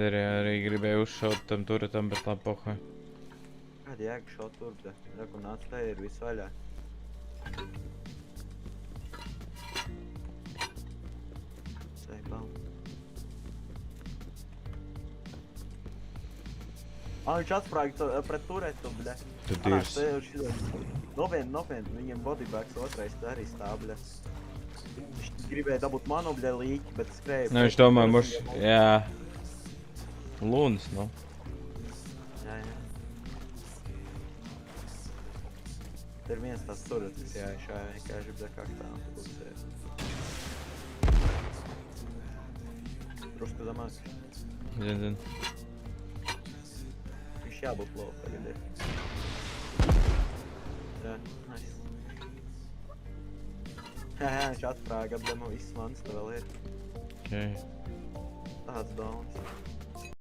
Arī gribēju uzšaut tam turetam, bet labi pohoj. Kāda jēga šaut tur, bļa? Reku nāc te ir viss vaļā. Seibam. Viņš atsprāga pret turetu, bļa. Tu dirs. Nopietni, viņam bodybacks otrais arī stāv, bļa. Viņš gribēja dabūt manu, bļa, līķi, bet skrēja. Nu, viņš domāja, mums, jā. Lunas, nu. Jā. Te ir viens tās turetis, jāiešā vienkārši, bļa, kaktā. Drusku zamāk. Zin. Viņš jābūt low tagad ir. Jā, nice. Jā, viņš atprāga, bļa, nu viss mans te vēl ir. Okay. Tāds downs.